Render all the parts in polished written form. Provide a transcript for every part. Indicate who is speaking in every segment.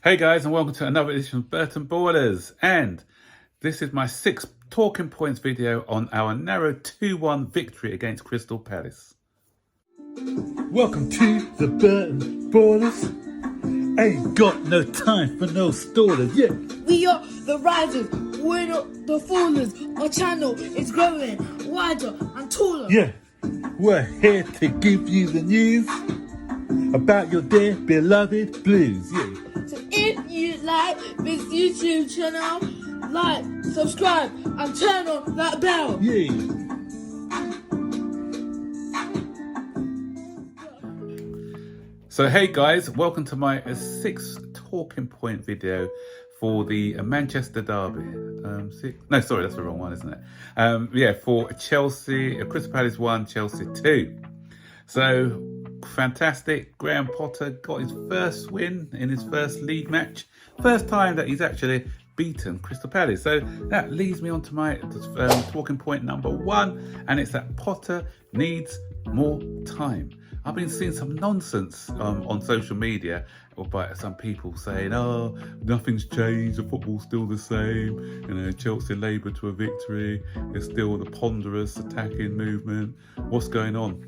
Speaker 1: Hey guys, and welcome to another edition of Burton Borders. And this is my 6th talking points video on our narrow 2-1 victory against Crystal Palace.
Speaker 2: Welcome to the Burton Borders. Ain't got no time for no stallers, yeah.
Speaker 3: We are the risers, we're not the fallers. Our channel is growing wider and taller.
Speaker 2: Yeah, we're here to give you the news about your dear beloved Blues, yeah.
Speaker 3: So if you like this YouTube channel, like, subscribe and turn on that bell.
Speaker 2: Yeah.
Speaker 1: So hey guys, welcome to my 6th talking point video for the Manchester derby. No, sorry, that's the wrong one, isn't it? For Chelsea, Crystal Palace 1, Chelsea 2. So fantastic. Graham Potter got his first win in his first league match. First time that he's actually beaten Crystal Palace. So that leads me on to my talking point number 1, and it's that Potter needs more time. I've been seeing some nonsense on social media by some people saying, oh, nothing's changed, the football's still the same, you know, Chelsea laboured to a victory, there's still the ponderous attacking movement, what's going on?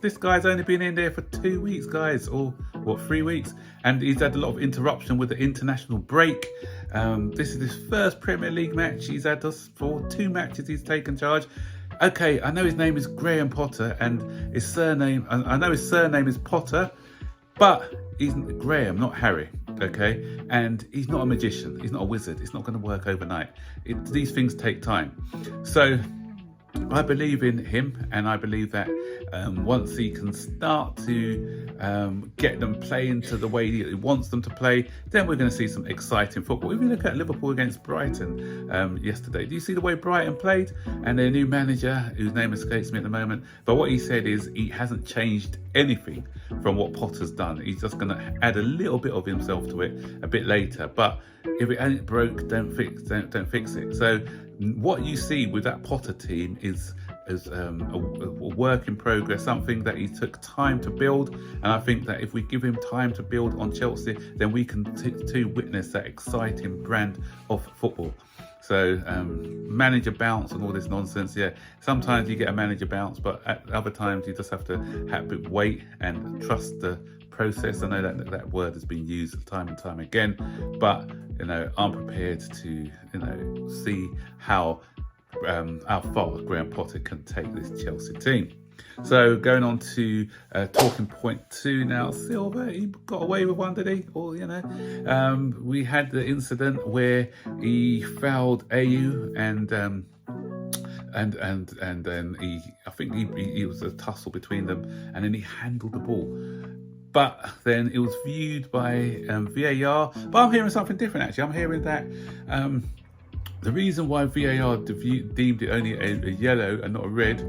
Speaker 1: This guy's only been in there for 2 weeks, guys, or what, 3 weeks, and he's had a lot of interruption with the international break. This is his first Premier League match. He's had us for 2 matches he's taken charge. Okay, I know his name is Graham Potter, and his surname, I know his surname is Potter, but he's Graham, not Harry, okay? And he's not a magician, he's not a wizard, it's not going to work overnight. These things take time. So I believe in him, and I believe that once he can start to get them playing to the way he wants them to play, then we're going to see some exciting football. If you look at Liverpool against Brighton yesterday, do you see the way Brighton played? And their new manager, whose name escapes me at the moment, but what he said is he hasn't changed anything from what Potter's done. He's just going to add a little bit of himself to it a bit later. But if it ain't broke, don't fix it. So what you see with that Potter team is a work in progress, something that he took time to build, and I think that if we give him time to build on Chelsea, then we can too witness that exciting brand of football. So manager bounce and all this nonsense, yeah, sometimes you get a manager bounce, but at other times you just have to wait and trust the process. I know that word has been used time and time again, but you know, I'm prepared to see how far Graham Potter can take this Chelsea team. So going on to talking point 2 now. Silva, he got away with one, did he? Or we had the incident where he fouled Ayew, and then I think he was a tussle between them, and then he handled the ball. But then it was viewed by VAR. But I'm hearing something different, actually. I'm hearing that the reason why VAR deemed it only a yellow and not a red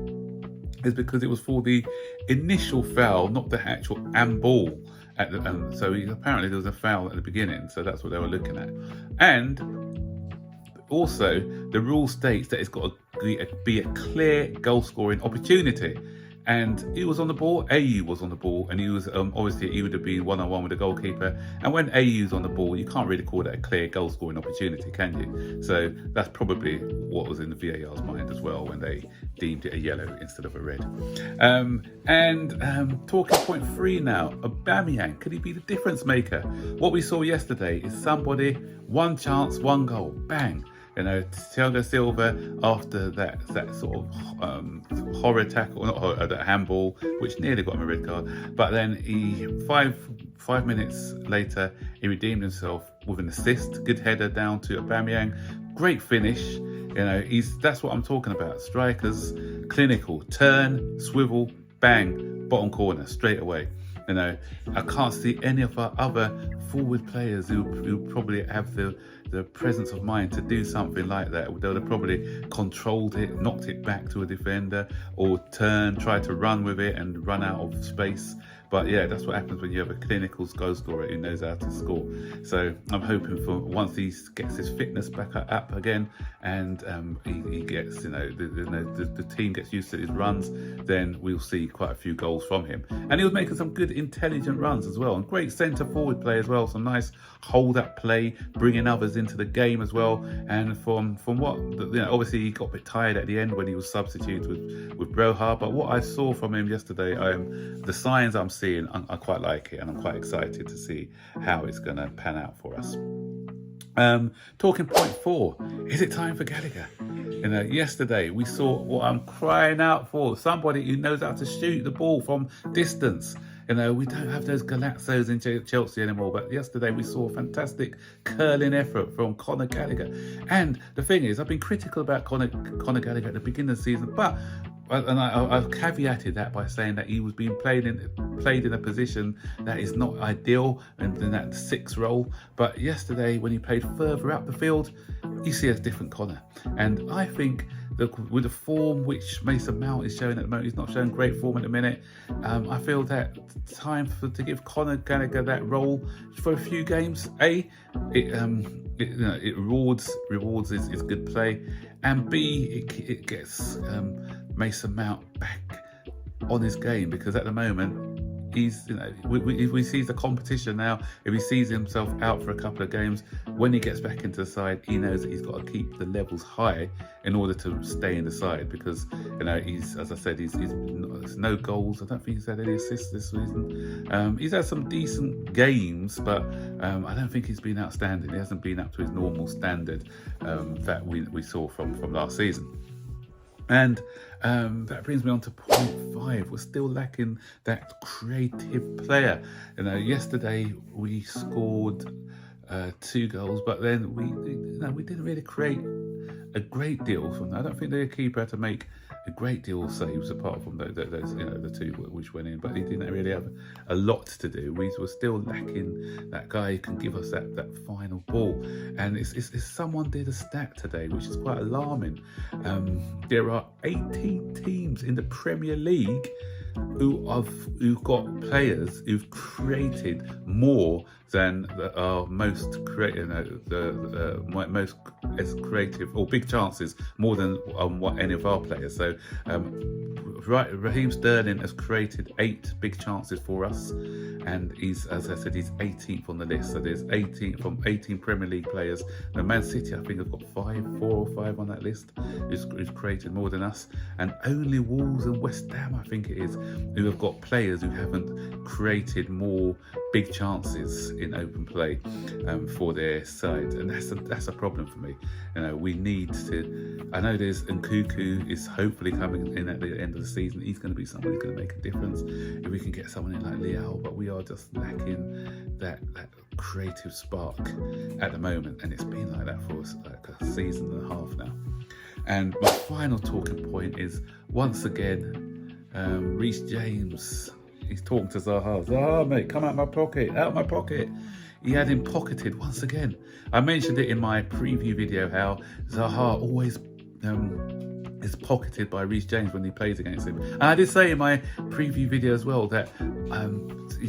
Speaker 1: is because it was for the initial foul, not the actual ball. So apparently there was a foul at the beginning, so that's what they were looking at. And also, the rule states that it's got to be a clear goal-scoring opportunity. And he was on the ball, Ayew was on the ball, and he was obviously he would have been one-on-one with the goalkeeper. And when Ayew's on the ball, you can't really call that a clear goal-scoring opportunity, can you? So that's probably what was in the VAR's mind as well when they deemed it a yellow instead of a red. Talking point 3 now, Aubameyang, could he be the difference maker? What we saw yesterday is somebody, one chance, one goal, bang. You know, Thiago Silva, after that sort of horror tackle, not horror, that handball, which nearly got him a red card, but then he five minutes later he redeemed himself with an assist, good header down to Aubameyang, great finish. You know, that's what I'm talking about. Strikers, clinical, turn, swivel, bang, bottom corner, straight away. You know, I can't see any of our other forward players who probably have the presence of mind to do something like that. They would have probably controlled it, knocked it back to a defender, or try to run with it and run out of space But yeah, that's what happens when you have a clinical goal scorer who knows how to score. So I'm hoping for once he gets his fitness back up again, and he gets, the team gets used to his runs, then we'll see quite a few goals from him. And he was making some good intelligent runs as well, and great centre forward play as well. Some nice hold up play, bringing others into the game as well. And from what, obviously he got a bit tired at the end when he was substituted with Broha, but what I saw from him yesterday, the signs I'm seeing, I quite like it, and I'm quite excited to see how it's going to pan out for us. Talking point 4, is it time for Gallagher? Yesterday we saw what I'm crying out for, somebody who knows how to shoot the ball from distance. We don't have those Galazzos in Chelsea anymore, but yesterday we saw a fantastic curling effort from Conor Gallagher. And the thing is, I've been critical about Conor Gallagher at the beginning of the season, but I've caveated that by saying that he was being played in a position that is not ideal, and in that 6 role. But yesterday, when he played further up the field, you see a different Conor. And I think that with the form which Mason Mount is showing at the moment, he's not showing great form at the minute. I feel that time to give Conor Gallagher that role for a few games. It rewards his good play, and B, it gets Mason Mount back on his game, because at the moment he's, if he sees the competition now, if he sees himself out for a couple of games, when he gets back into the side, he knows that he's got to keep the levels high in order to stay in the side, because he's, as I said, he's no goals. I don't think he's had any assists this season. He's had some decent games, but I don't think he's been outstanding. He hasn't been up to his normal standard that we saw from last season. And that brings me on to point 5. We're still lacking that creative player. Yesterday we scored 2 goals, but then we didn't really create a great deal from that. I don't think the keeper had to make a great deal of saves apart from those the 2 which went in, but he didn't really have a lot to do. We were still lacking that guy who can give us that final ball. And it's someone did a stat today which is quite alarming. There are 18 teams in the Premier League who've got players who've created more than our most most creative or big chances, more than what any of our players. So Raheem Sterling has created 8 big chances for us, and he's, as I said, he's 18th on the list. So there's 18 Premier League players. Now Man City, I think, have got 4 or 5 on that list who's created more than us, and only Wolves and West Ham, I think it is, who have got players who haven't created more big chances in open play for their side, and that's a problem for me. We need to. I know there's Nkunku is hopefully coming in at the end of the season. He's going to be someone who's going to make a difference if we can get someone in like Leao, but we are just lacking that creative spark at the moment, and it's been like that for us like a season and a half now. And my final talking point is, once again, Rhys James. He's talking to Zaha. Zaha, mate, come out my pocket. He had him pocketed once again. I mentioned it in my preview video how Zaha always is pocketed by Rhys James when he plays against him. And I did say in my preview video as well that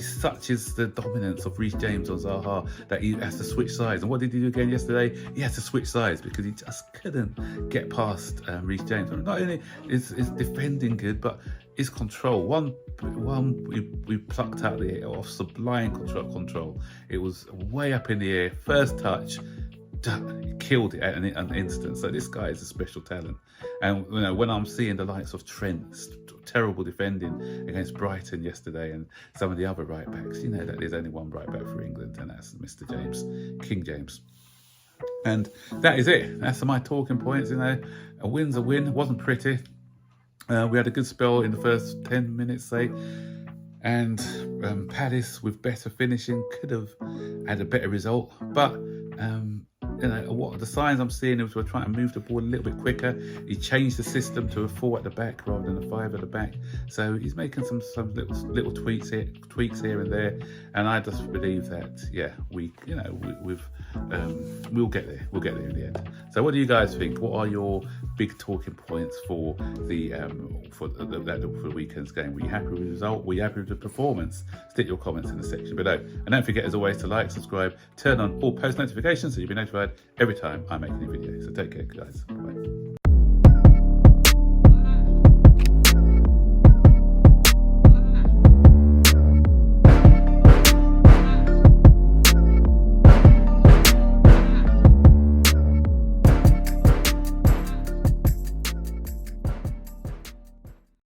Speaker 1: such is the dominance of Rhys James on Zaha that he has to switch sides. And what did he do again yesterday? He had to switch sides because he just couldn't get past Rhys James. Not only is defending good, but his control. One we plucked out the air off sublime control. It was way up in the air. First touch, killed it at an instant. So this guy is a special talent. And when I'm seeing the likes of Trent, terrible defending against Brighton yesterday, and some of the other right backs, that there's only one right back for England, and that's Mr. James, King James. And that is it. That's my talking points. A win's a win. It wasn't pretty. We had a good spell in the first 10 minutes, say, and Palace with better finishing could have had a better result, but you know, what the signs I'm seeing is we're trying to move the ball a little bit quicker. He changed the system to a 4 at the back rather than a 5 at the back. So he's making some little tweaks here and there. And I just believe that, yeah, we'll get there. We'll get there in the end. So what do you guys think? What are your big talking points for the weekend's game? Were you happy with the result? Were you happy with the performance? Stick your comments in the section below. And don't forget, as always, to like, subscribe, turn on all post notifications so you'll be notified every time I make a new video. So take care, guys. Bye.